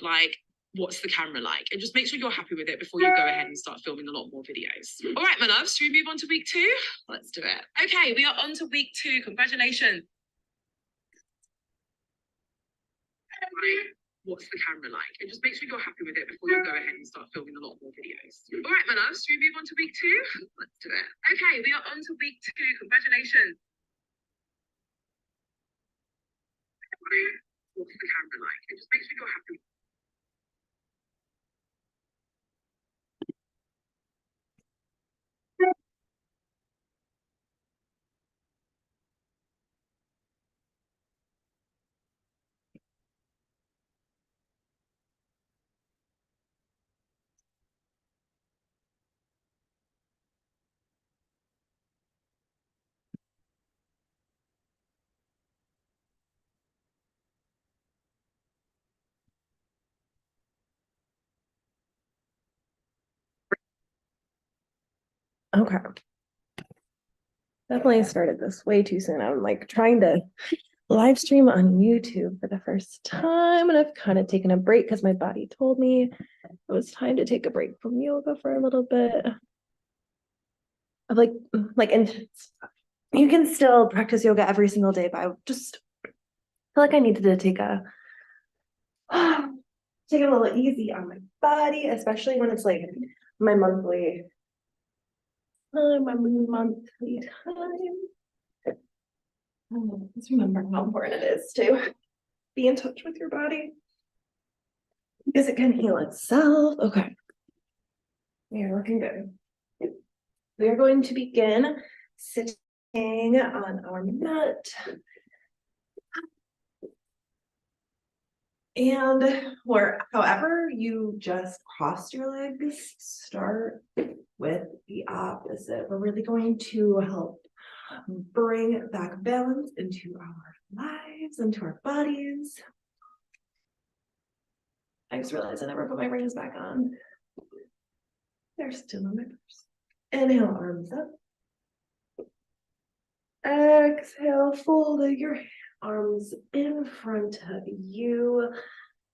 like, what's the camera like? And just make sure you're happy with it before you go ahead and start filming a lot more videos. All right, my loves, should we move on to week 2? Let's do it. Okay, we are on to week 2. Congratulations. What's the camera like? And just make sure you're happy with it before you go ahead and start filming a lot more videos. All right, my loves, should we move on to week 2? Let's do it. Okay, we are on to week 2. Congratulations. What's the camera like? And just make sure you're happy. Okay. Definitely started this way too soon. I'm like trying to live stream on YouTube for the first time, and I've kind of taken a break because my body told me it was time to take a break from yoga for a little bit. I'm like, and you can still practice yoga every single day, but I just feel like I needed to take it a little easy on my body, especially when it's like my monthly time. Let's remember how important it is to be in touch with your body because it can heal itself. Okay, we are looking good. We are going to begin sitting on our mat. And however you just crossed your legs, start with the opposite. We're really going to help bring back balance into our lives, into our bodies. I just realized I never put my rings back on. They're still in my purse. Inhale, arms up. Exhale, fold your arms in front of you.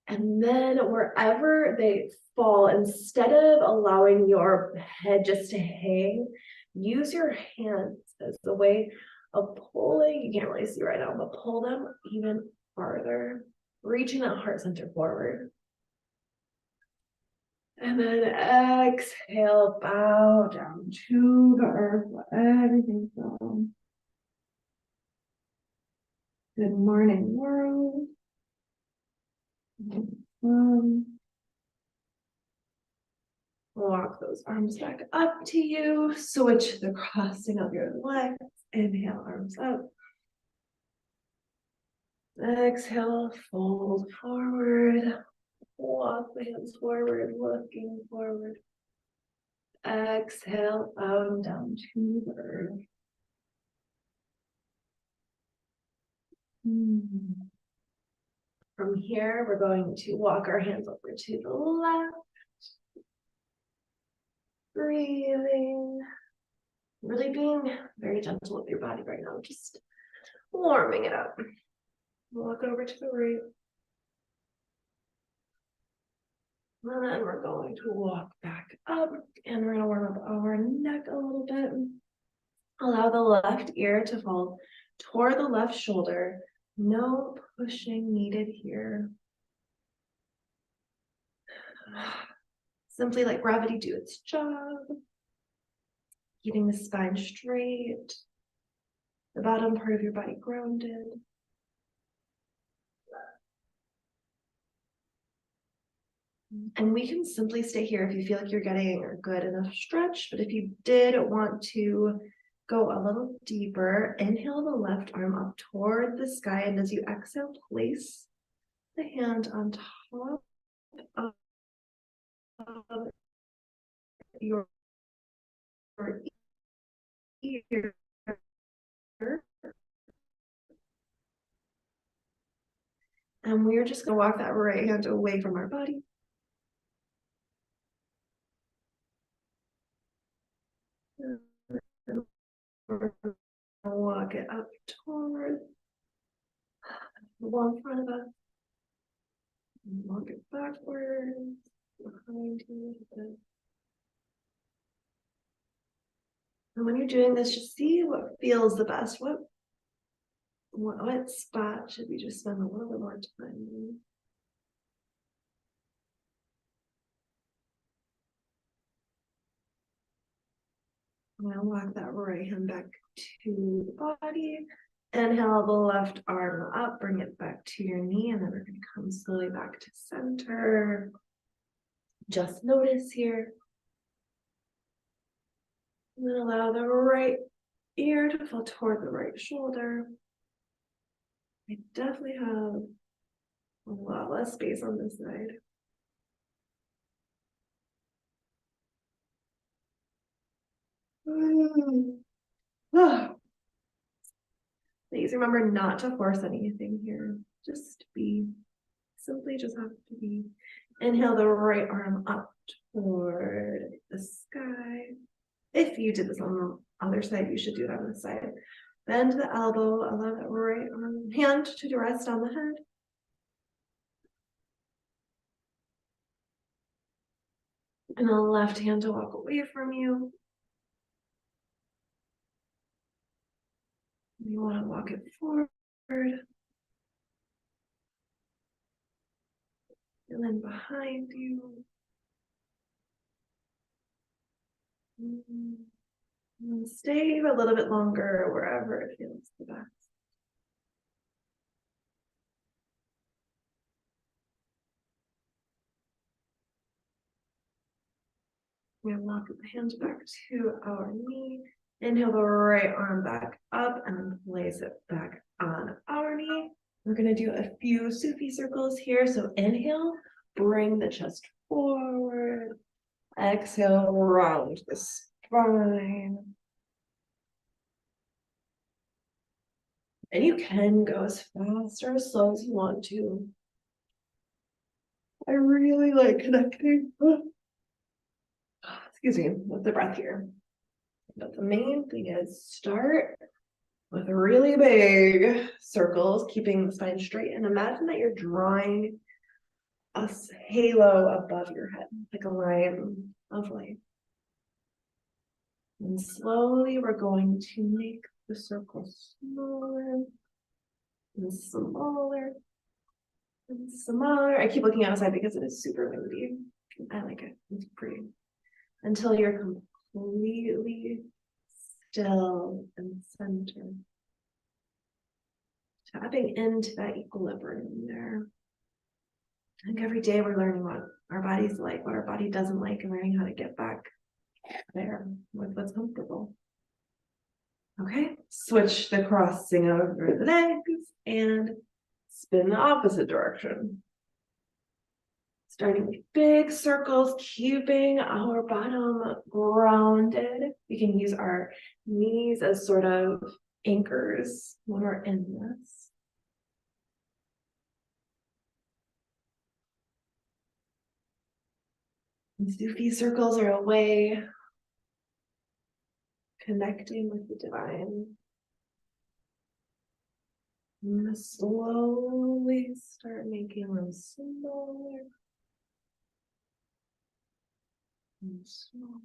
And then wherever they fall, instead of allowing your head just to hang, use your hands as a way of pulling. You can't really see right now, but pull them even farther, reaching that heart center forward. And then exhale, bow down to the earth, let everything go. Good morning, world. Walk those arms back up to you. Switch the crossing of your legs. Inhale, arms up. Exhale, fold forward. Walk the hands forward, looking forward. Exhale, bow down to the earth. From here, we're going to walk our hands over to the left. Breathing. Really being very gentle with your body right now. Just warming it up. Walk over to the right. And then we're going to walk back up, and we're going to warm up our neck a little bit. Allow the left ear to fall toward the left shoulder. No pushing needed here. Simply let gravity do its job. Keeping the spine straight. The bottom part of your body grounded. And we can simply stay here if you feel like you're getting a good enough stretch. But if you did want to go a little deeper, inhale the left arm up toward the sky. And as you exhale, place the hand on top of your ear. And we're just going to walk that right hand away from our body. Walk it up toward the wall in front of us. Walk it backwards, behind you a little bit. And when you're doing this, just see what feels the best. What spot should we just spend a little bit more time in? Now walk that right hand back to the body. Inhale the left arm up, bring it back to your knee, and then we're going to come slowly back to center. Just notice here. And then allow the right ear to fall toward the right shoulder. I definitely have a lot less space on this side. Please remember not to force anything here. Just be, simply just have to be. Inhale the right arm up toward the sky. If you did this on the other side, you should do that on the side. Bend the elbow, allow that right arm, hand to rest on the head. And the left hand to walk away from you. You want to walk it forward. And then behind you. And stay a little bit longer wherever it feels the best. We're going to walk the hands back to our knee. Inhale the right arm back up and then place it back on our knee. We're going to do a few Sufi circles here. So inhale, bring the chest forward. Exhale, round the spine. And you can go as fast or as slow as you want to. I really like connecting, excuse me, with the breath here. But the main thing is start with really big circles, keeping the spine straight, and imagine that you're drawing a halo above your head, like a line of light. And slowly we're going to make the circle smaller and smaller and smaller. I keep looking outside because it is super windy. I like it. It's pretty. Until you're completely still and centered. Tapping into that equilibrium there. I think every day we're learning what our body's like, what our body doesn't like, and learning how to get back there with what's comfortable. Okay, switch the crossing over the legs and spin the opposite direction. Starting with big circles, keeping our bottom grounded. We can use our knees as sort of anchors when we're in this. And Sufi circles are a way connecting with the divine. And slowly start making them smaller and smaller.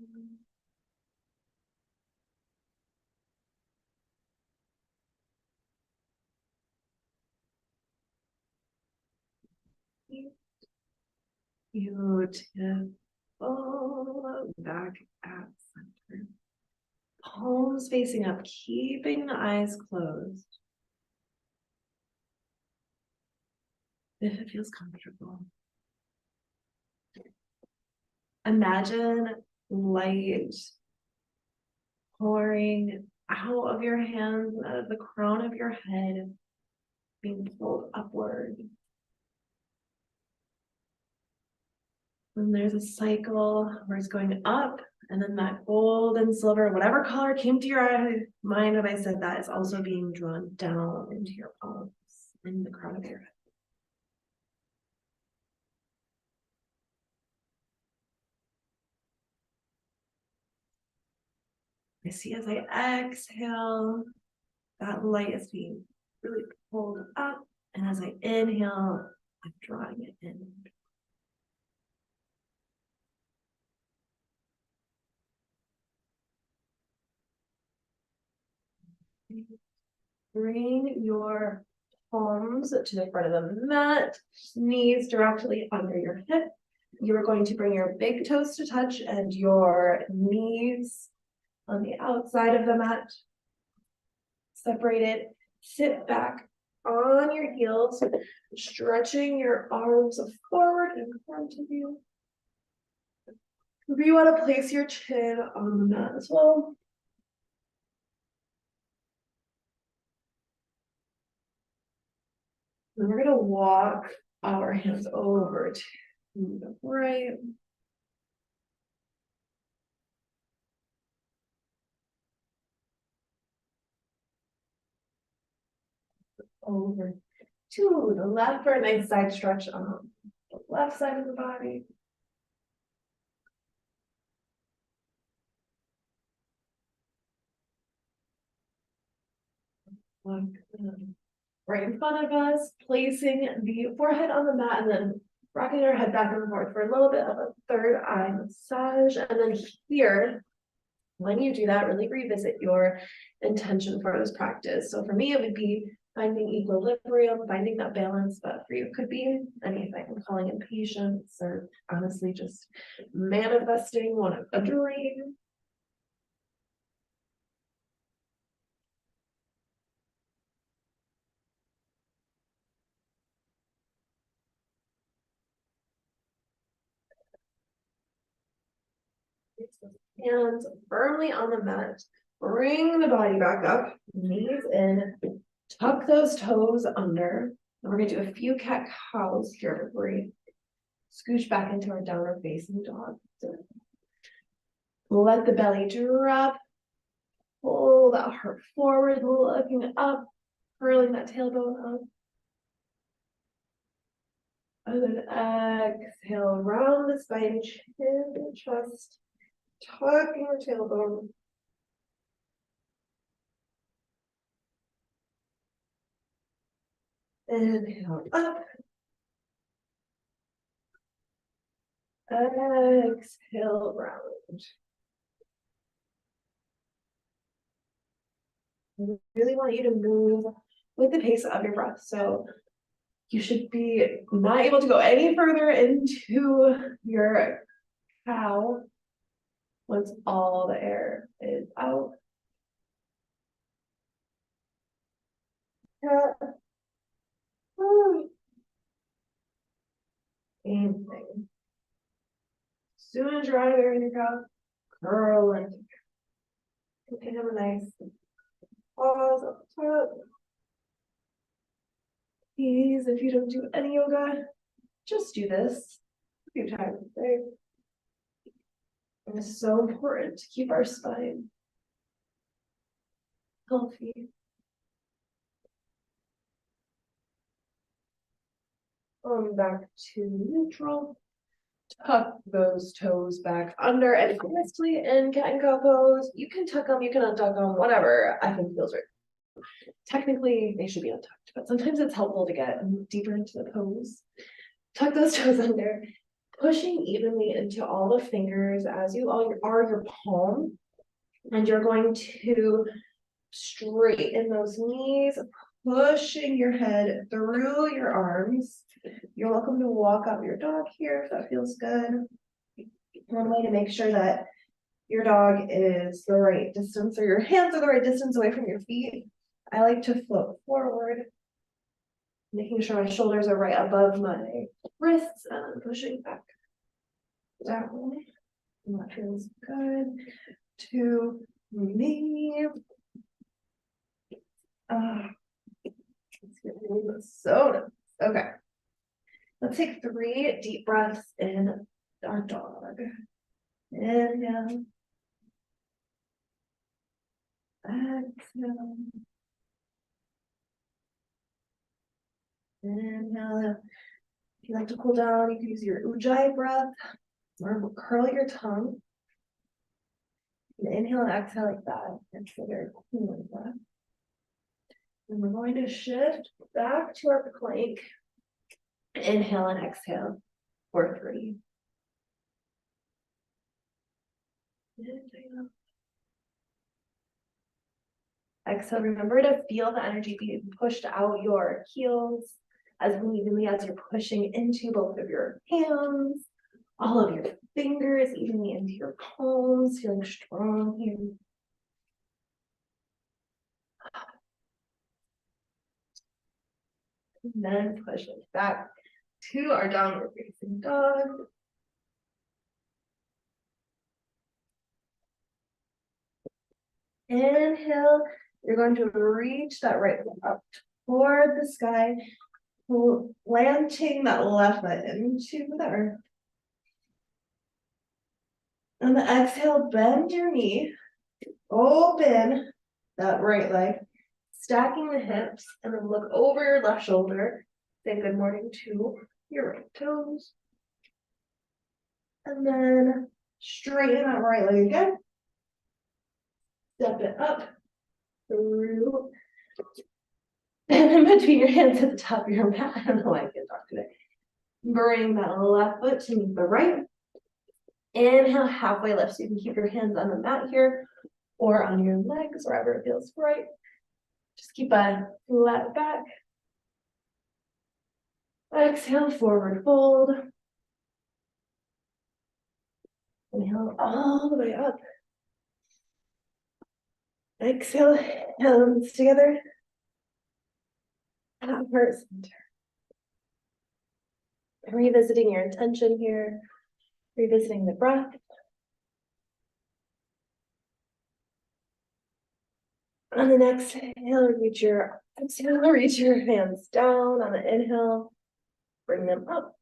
Beautiful. Back at center. Palms facing up, keeping the eyes closed. If it feels comfortable. Imagine light pouring out of your hands, out of the crown of your head, being pulled upward. And there's a cycle where it's going up, and then that gold and silver, whatever color came to your mind when I said that, is also being drawn down into your palms and the crown of your head. I see as I exhale, that light is being really pulled up, and as I inhale, I'm drawing it in. Bring your palms to the front of the mat, knees directly under your hip. You're going to bring your big toes to touch and your knees on the outside of the mat. Separated, sit back on your heels, stretching your arms forward in front of you. If you want to place your chin on the mat as well. And we're going to walk our hands over to the right. Over to the left for a nice side stretch on the left side of the body. Right in front of us, placing the forehead on the mat and then rocking our head back and forth for a little bit of a third eye massage. And then here, when you do that, really revisit your intention for this practice. So for me, it would be finding equilibrium, finding that balance, but for you, it could be anything, calling in patience, or honestly just manifesting a dream. Hands firmly on the mat. Bring the body back up, knees in, tuck those toes under. And we're going to do a few cat cows here before we scooch back into our downward facing dog. So let the belly drop. Pull that heart forward, looking up, curling that tailbone up. And then exhale, round the spine, chin and chest, tucking your tailbone. Inhale up. Exhale, round. I really want you to move with the pace of your breath. So you should be not able to go any further into your cow once all the air is out. Same thing. Soon as you're out of there in your cow, curl and have a nice pause up top. Please, if you don't do any yoga, just do this a few times a day. It's so important to keep our spine healthy. Back to neutral. Tuck those toes back under, and honestly, in cat and cow pose, you can tuck them, you can untuck them, whatever I think feels right. Technically, they should be untucked, but sometimes it's helpful to get deeper into the pose. Tuck those toes under, pushing evenly into all the fingers as you are your palm, and you're going to straighten those knees, pushing your head through your arms. You're welcome to walk up your dog here if that feels good. One way to make sure that your dog is the right distance, or your hands are the right distance away from your feet, I like to float forward, making sure my shoulders are right above my wrists, and pushing back down. And that feels good to me. So nice. Okay. Let's take 3 deep breaths in our dog. Inhale. Exhale. Inhale. If you like to cool down, you can use your Ujjayi breath or curl your tongue. And inhale and exhale like that. And so very cooling breath. And we're going to shift back to our plank. Inhale and exhale for 3. Exhale, remember to feel the energy being pushed out your heels as evenly as you're pushing into both of your hands, all of your fingers evenly into your palms, feeling strong here. And then push it back to our downward facing dog. Inhale, you're going to reach that right foot up toward the sky, planting that left foot into the earth. On the exhale, bend your knee, open that right leg, stacking the hips, and then look over your left shoulder. Say good morning to your right toes. And then straighten that right leg again. Step it up through. And then between your hands at the top of your mat. I don't know why I can't talk today. Bring that left foot to meet the right. Inhale, halfway lift. So you can keep your hands on the mat here or on your legs, wherever it feels right. Just keep a flat back. Exhale, forward fold. Inhale all the way up. Exhale, hands together. Heart center. Revisiting your intention here. Revisiting the breath. On the next exhale, reach your hands down. On the inhale, bring them up.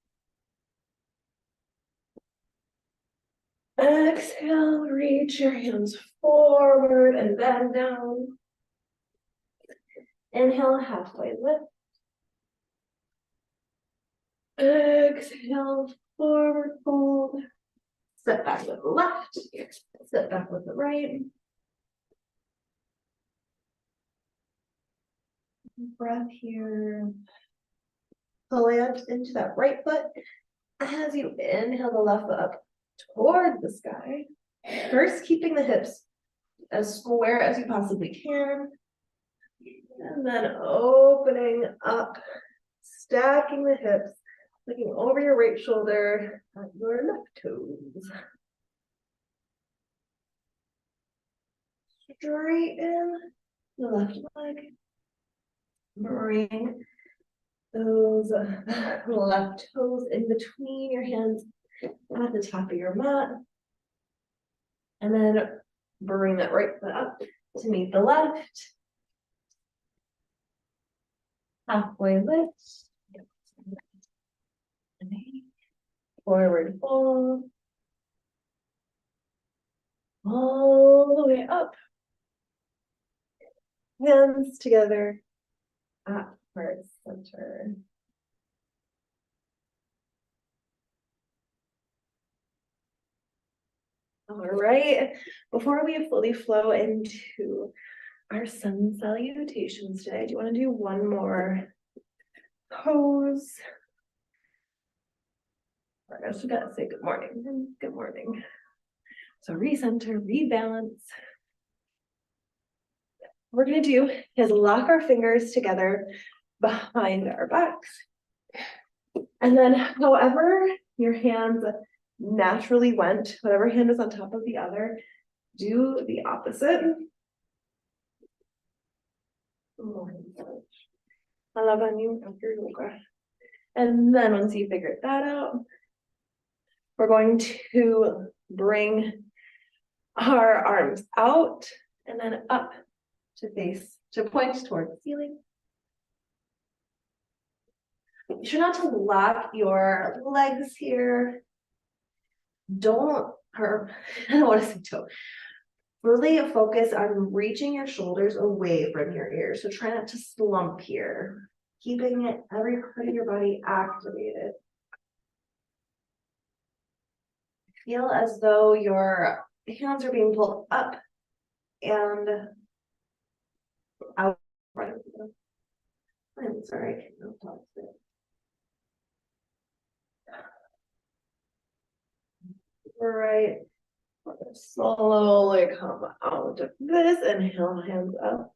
Exhale, reach your hands forward and then down. Inhale, halfway lift. Exhale, forward fold. Step back with the left. Step back with the right. Breath here. Plant into that right foot. As you inhale the left foot up toward the sky. First, keeping the hips as square as you possibly can. And then opening up, stacking the hips, looking over your right shoulder at your left toes. Straighten the left leg. Bring those left toes in between your hands at the top of your mat. And then bring that right foot up to meet the left. Halfway lift. Forward fold. All the way up. Hands together at heart center. All right, before we fully flow into our sun salutations today, do you want to do one more pose? I just gotta say good morning. Good morning. So recenter, rebalance. What we're gonna do is lock our fingers together behind our backs. And then however your hands naturally went, whatever hand is on top of the other, do the opposite. I love on you after yoga. And then once you figured that out, we're going to bring our arms out and then up to point toward the ceiling. You try not to lock your legs here. I don't want to say don't. Really focus on reaching your shoulders away from your ears. So try not to slump here. Keeping every part of your body activated. Feel as though your hands are being pulled up and out. I'm sorry, I can't talk today. right. We're gonna slowly come out of this. Inhale, hands up.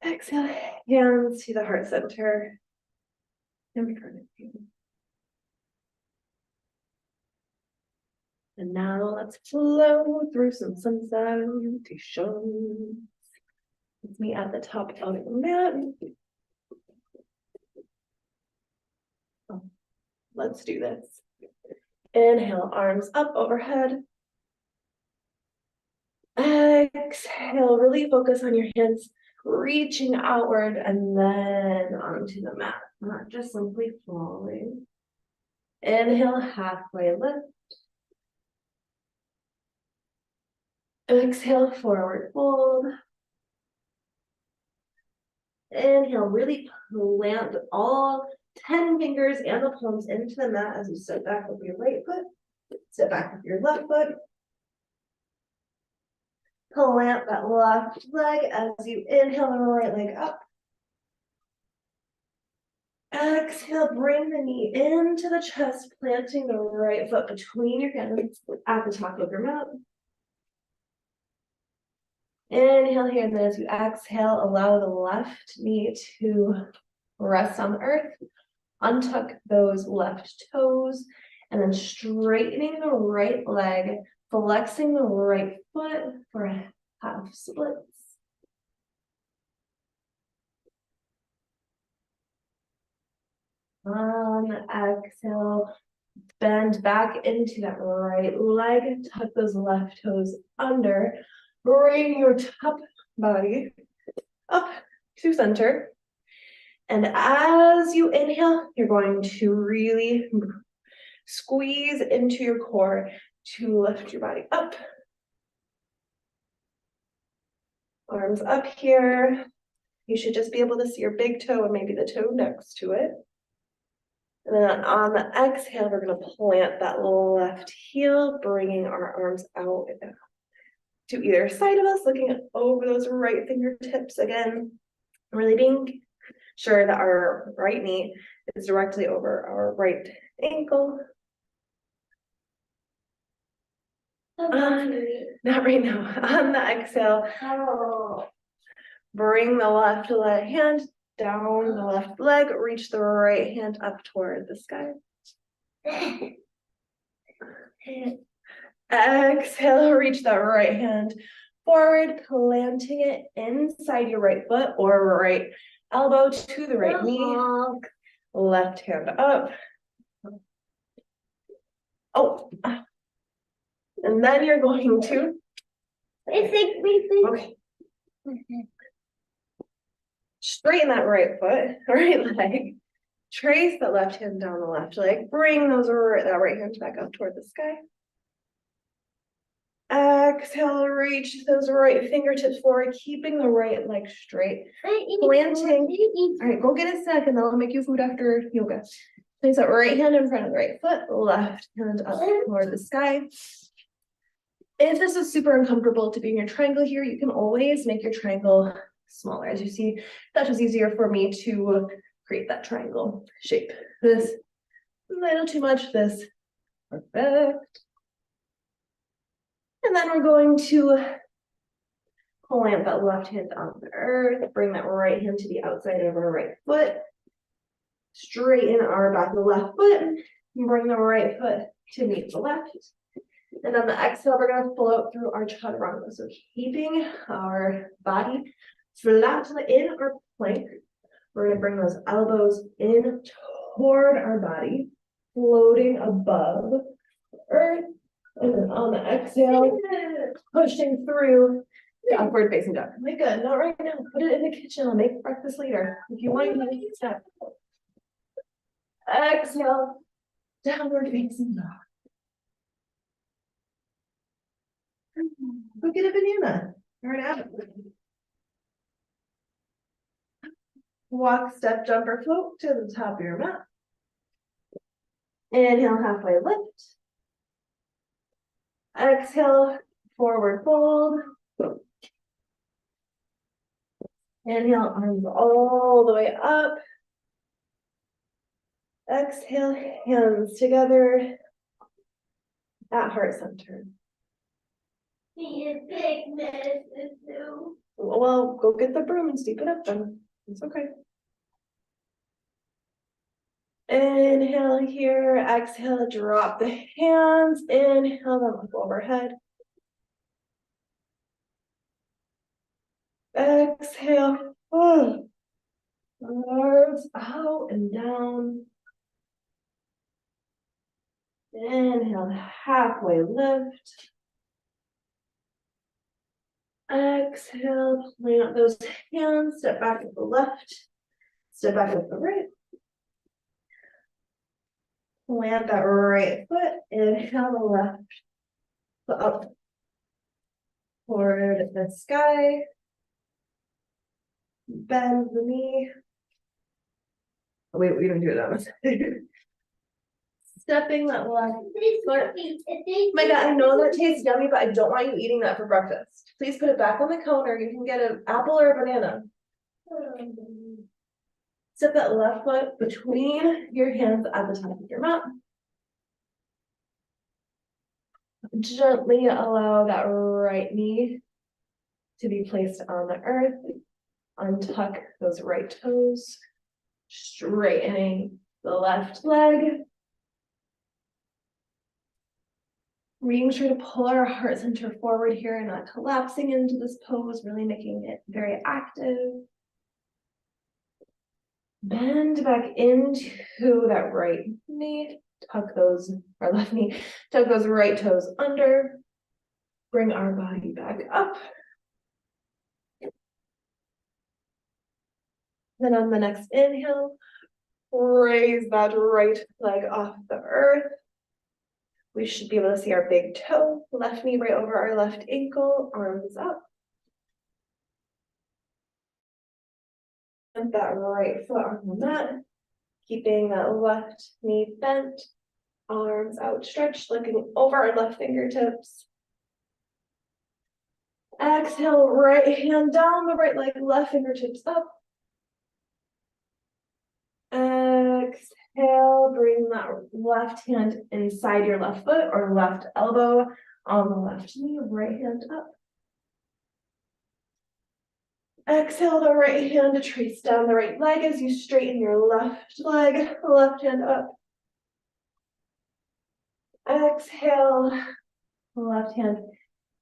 Exhale, hands to the heart center in front of you. And now let's flow through some sun salutations. It's me at the top of the mat. Oh, let's do this. Inhale, arms up overhead. Exhale, really focus on your hands reaching outward and then onto the mat, not just simply falling. Inhale, halfway lift. Exhale, forward fold. Inhale, really plant all 10 fingers and the palms into the mat as you step back with your right foot, step back with your left foot. Plant that left leg as you inhale the right leg up. Exhale, bring the knee into the chest, planting the right foot between your hands at the top of your mat. Inhale here, and then as you exhale, allow the left knee to rest on the earth. Untuck those left toes, and then straightening the right leg, flexing the right foot for a half splits. On exhale, bend back into that right leg, tuck those left toes under, bring your top body up to center. And as you inhale, you're going to really squeeze into your core to lift your body up. Arms up here. You should just be able to see your big toe and maybe the toe next to it. And then on the exhale, we're going to plant that left heel, bringing our arms out to either side of us, looking over those right fingertips again, really being sure that our right knee is directly over our right ankle. Not right now. On the exhale, bring the left hand down the left leg, reach the right hand up toward the sky. Exhale, reach that right hand forward, planting it inside your right foot or right elbow to the right knee. Left hand up. Oh, and then you're going to. Okay. Straighten that right foot, right leg. Trace the left hand down the left leg. Bring that right hand back up toward the sky. Exhale, reach those right fingertips forward, keeping the right leg straight. Planting. All right, go get a snack and then I'll make you food after yoga. Place that right hand in front of the right foot, left hand up toward the sky. If this is super uncomfortable to be in your triangle here, you can always make your triangle smaller. As you see, that was easier for me to create that triangle shape. This a little too much, this perfect. And then we're going to plant that left hand on the earth, bring that right hand to the outside of our right foot, straighten our back of the left foot, and bring the right foot to meet the left. And on the exhale, we're going to float through our chaturanga. So keeping our body flat in our plank, we're going to bring those elbows in toward our body, floating above earth. And then on the exhale, pushing through the upward facing dog. Okay, good. Not right now. Put it in the kitchen. I'll make breakfast later. If you want, you can step. Exhale, downward facing dog. Go get a banana or an apple. Walk, step, jump, or float to the top of your mat. Inhale, halfway lift. Exhale, forward fold. Inhale, arms all the way up. Exhale, hands together. at heart center. Well, go get the broom and sweep it up then. It's okay. Inhale here, exhale, drop the hands, inhale them up overhead. Exhale, arms out and down. Inhale, halfway lift. Exhale, plant those hands, step back with the left, step back with the right. Plant that right foot, inhale the left foot up toward the sky. Bend the knee. Oh, wait, we don't do it that much. Stepping that left foot. My God, I know that tastes yummy, but I don't want you eating that for breakfast. Please put it back on the counter. You can get an apple or a banana. Step that left foot between your hands at the top of your mat. Gently allow that right knee to be placed on the earth. Untuck those right toes. Straightening the left leg. Making sure to pull our heart center forward here and not collapsing into this pose, really making it very active. Bend back into that right knee, tuck those, or left knee, tuck those right toes under, bring our body back up. Then on the next inhale, raise that right leg off the earth. We should be able to see our big toe, left knee right over our left ankle, arms up. And that right foot on the mat, keeping that left knee bent, arms outstretched, looking over our left fingertips. Exhale, right hand down the right leg, left fingertips up. Exhale, bring that left hand inside your left foot or left elbow on the left knee, right hand up. Exhale the right hand to trace down the right leg as you straighten your left leg, left hand up. Exhale, left hand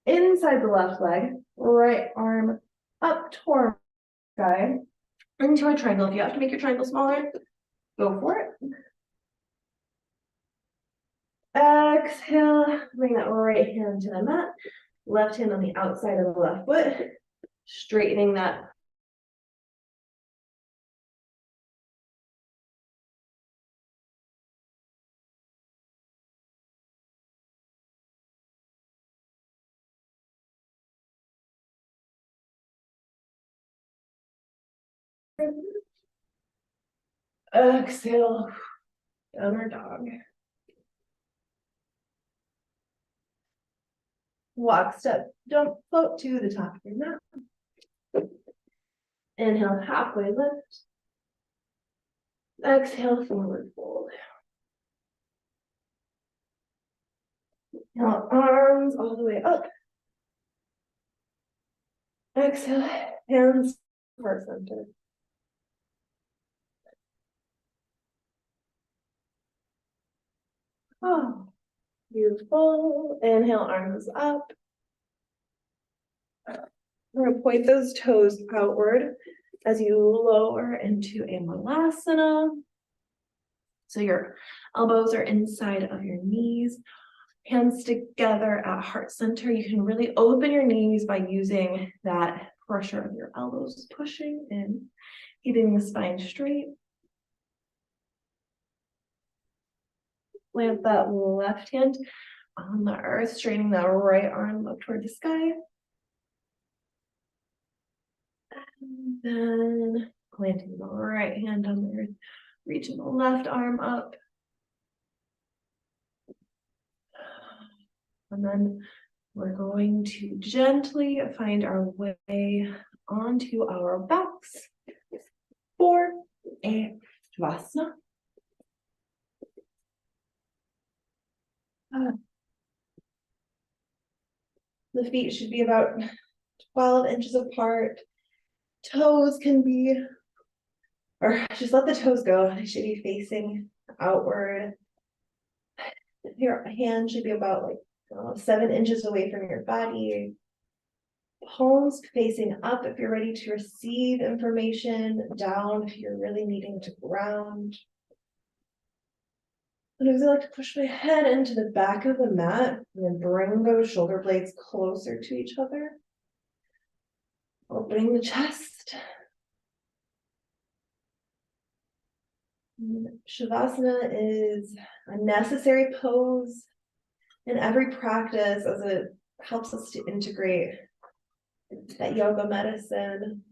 inside the left leg, right arm up toward sky into a triangle. If you have to make your triangle smaller, go for it. Exhale, bring that right hand to the mat, left hand on the outside of the left foot, straightening that. Exhale, downward dog. Walk, step, don't float to the top of your mat. Inhale, halfway lift. Exhale, forward fold. Now arms all the way up. Exhale, hands heart center. Oh, beautiful. Inhale, arms up. We're gonna point those toes outward as you lower into a malasana. So your elbows are inside of your knees, hands together at heart center. You can really open your knees by using that pressure of your elbows, pushing in, keeping the spine straight. Plant that left hand on the earth, straightening that right arm up toward the sky. And then planting the right hand on the earth, reaching the left arm up. And then we're going to gently find our way onto our backs for a Shavasana. The feet should be about 12 inches apart. Toes can be, or just let the toes go. They should be facing outward. Your hand should be about like 7 inches away from your body. Palms facing up if you're ready to receive information, down if you're really needing to ground. And as I like to push my head into the back of the mat and then bring those shoulder blades closer to each other. Opening the chest. Shavasana is a necessary pose in every practice as it helps us to integrate that yoga medicine.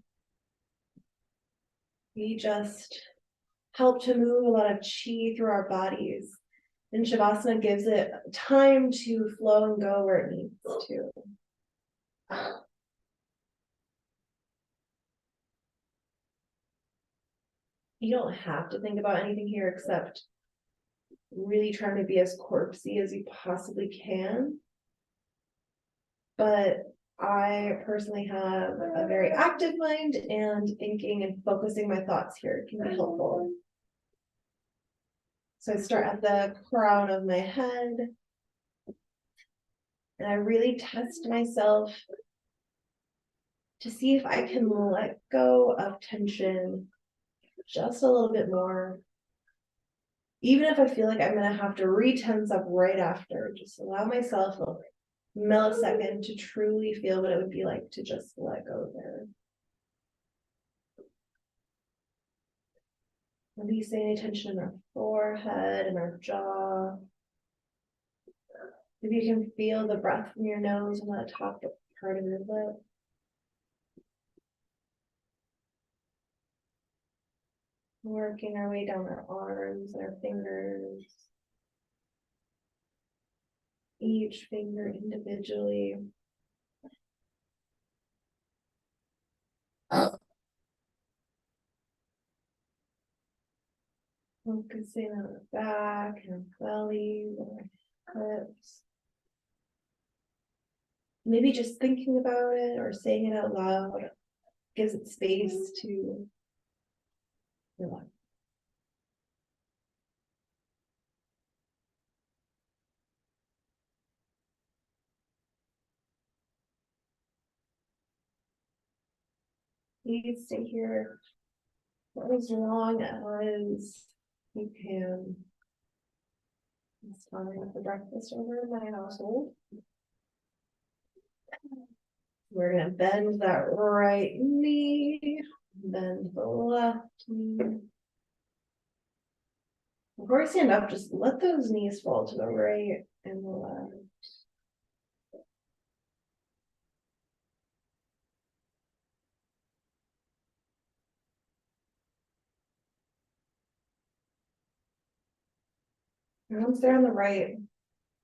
We just help to move a lot of chi through our bodies. And Shavasana gives it time to flow and go where it needs to. You don't have to think about anything here except really trying to be as corpsey as you possibly can. But I personally have a very active mind, and thinking and focusing my thoughts here can be helpful. So I start at the crown of my head, and I really test myself to see if I can let go of tension just a little bit more. Even if I feel like I'm gonna have to re-tense up right after, just allow myself a millisecond to truly feel what it would be like to just let go there. Releasing any tension in our forehead and our jaw. If you can feel the breath from your nose on the top part of your lip. Working our way down our arms and our fingers. Each finger individually. Focusing on the back and belly, and our hips. Maybe just thinking about it or saying it out loud gives it space to relax. You can stay here for as long as you can. It's time for breakfast over in my household. We're gonna bend that right knee, bend the left knee. Before I stand up, just let those knees fall to the right and the left. And once they're on the right,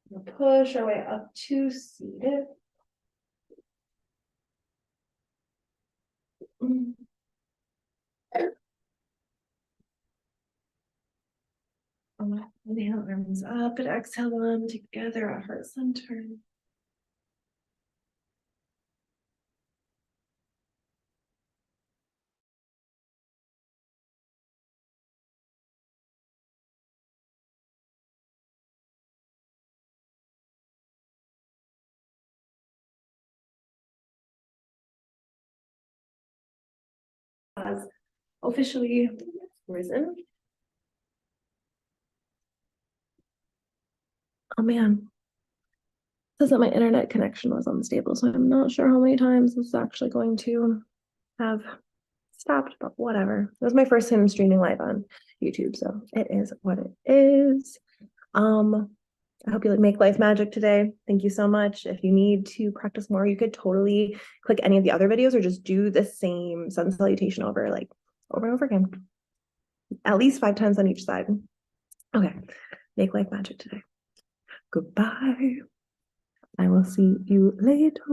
we'll push our way up to seated. Inhale, arms up, and exhale them together at heart center. Has officially risen. Oh man, it says that my internet connection was unstable, so I'm not sure how many times this is actually going to have stopped, but whatever. It was my first time streaming live on YouTube, so it is what it is. I hope you make life magic today. Thank you so much. If you need to practice more, you could totally click any of the other videos or just do the same sun salutation over and over again. At least 5 times on each side. Okay, make life magic today. Goodbye. I will see you later.